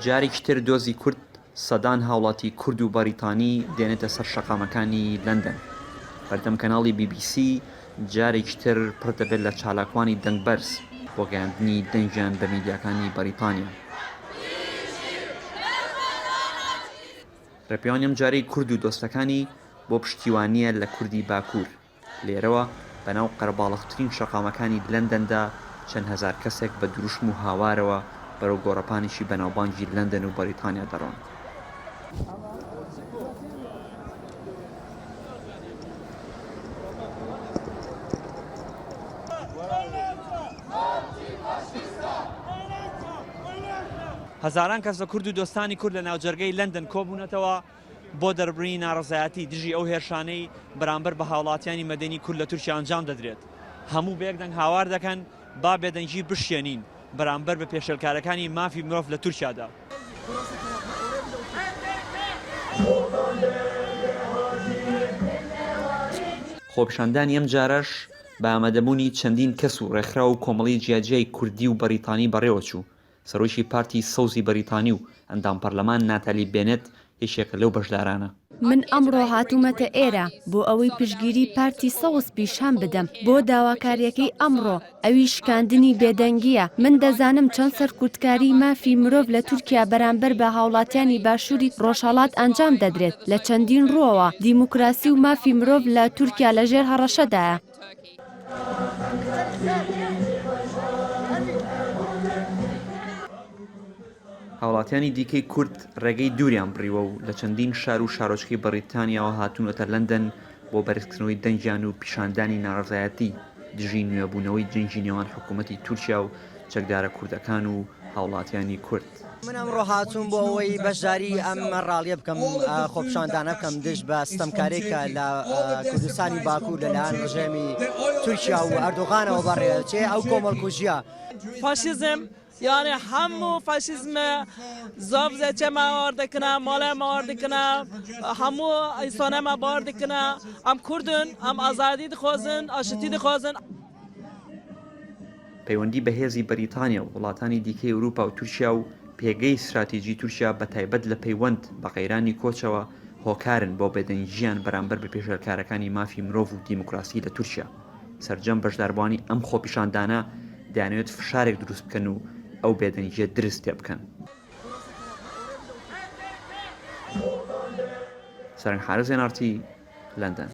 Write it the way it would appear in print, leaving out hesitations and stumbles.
جارێکی تر دۆزی کورد سەدان هاوڵاتی کورد و بەریتانی دێنێتە سەر شەقامەکانی لەندەن. بەردەم کەناڵی BBC جارێکی تر پڕ دەبێت لە چالاکوانی دەنگبەرز بۆ گەیاندنی دەنگیان بە میدیاکانی بەریتانیا. ڕێپێوانیەم جارەی کورد و دۆستەکانی بۆ پشتیوانیە لە کوردی باکوور. لێرەوە بەناو قەرەباڵغترین شەقامەکانی لەندەندا چەند هەزار کەسێک بە دروشم و هاوارەوە بەرەو گۆڕەپانێکی بەناوبانگی لەندەن و بەریتانیا دەڕۆن. هەزاران کەس لە کورد و دۆستانی کورد لە ناوجەرگەی لەندەن کۆبوونەتەوە بۆ دەربڕینی ناڕزایەتی دژی ئەو هێرشانەی بەرامبەر بە هاوڵاتیانی مەدەنی کورد لە تورکیا ئەنجام دەدرێت. هەموو بە یەکدەنگ هاوار دەکەن با بێدەنگی بشێنین بەرامبەر بە پێشێلکارەکانی مافی مرۆڤ لە تورکیادا. خۆپیشاندانی ئەم جارەش بە ئامادەبوونی چەندین کەس و ڕێکخرا و کۆمەڵی جیاجیای کوردی و بەریتانی بەڕێوەچوو. سەرۆکی پارتی سەوزی بەریتانی و ئەندام پەرلەمان ناتالی بێنێت هیچێکە لەو بەشدارانە. من ئەمڕۆ هاتوومەتە ئێرە بۆ ئەوەی پشگیری پارتی سەوز پیشان بدەم بۆ داواکاریەکەی ئەمڕۆ ئەوی شکاندنی بێدەنگیە. من دەزانم چەند سەرکوتکاری مافی مرۆڤ لە تورکیا بەرامبەر بە هاوڵاتیانی باشووری ڕۆژهەڵات ئەنجام دەدرێت. لە چەندین ڕۆوە دیموکراسی و مافی مرۆڤ لە تورکیا لەژێر هەڕەشەدایە. هاوڵاتیانی دیکەی کورد ڕێگەی دووریان بڕیوە و لە چەندین شار و شارۆچکەی بەریتانیاوە هاتوونەتە لەندەن بۆ بەرزکردنەوەی دەنگیان و پیشاندانی ناڕزایەتی دژی نوێبوونەوەی جەنگی نێوان حکوومەتی تورکیا و چەکدارە کوردەکان و هاوڵاتیانی کورد. من ئەمڕۆ هاتووم بۆ ئەوەی بەشداری ئەم ڕاڵیە بکەم خۆپیشاندانە بکەم دژ بە ستەمکارێکە لە کوردستانی باکوور لەلایەن ڕژێمی تورکیا و ئەردۆغانەوە بەڕێوەچێ ئەو کۆمەڵکوژیە. فاشیزم yani hemû faşizme zavze çema war dikine, mala me war dikine, hemû însana me bar dikine, em Kurdin, em azadî dixwazin, aşitî dixwazin. پەیوەندی بە هێزی بەریتانیا و وڵاتانی دیکەی ئەوروپا و تورکیا و پێگەی استراتیژی تورکیا بە تایبەت لە پەیوەند بە قەیرانی کۆچەوە هۆکارن بۆ بێدەنگیان بەرامبەر بە پێشێلکارەکانی مافی مرۆڤ و دیموکراسی لە تورکیا. سەرجەم بەشداربوانی ئەم خۆپیشاندانە دەیانەوێت فشارێک دروست بکەن و ئەو بێدەنگیە درست تێ بکەن. سەرنگ حارس زێنارتی لەندەن.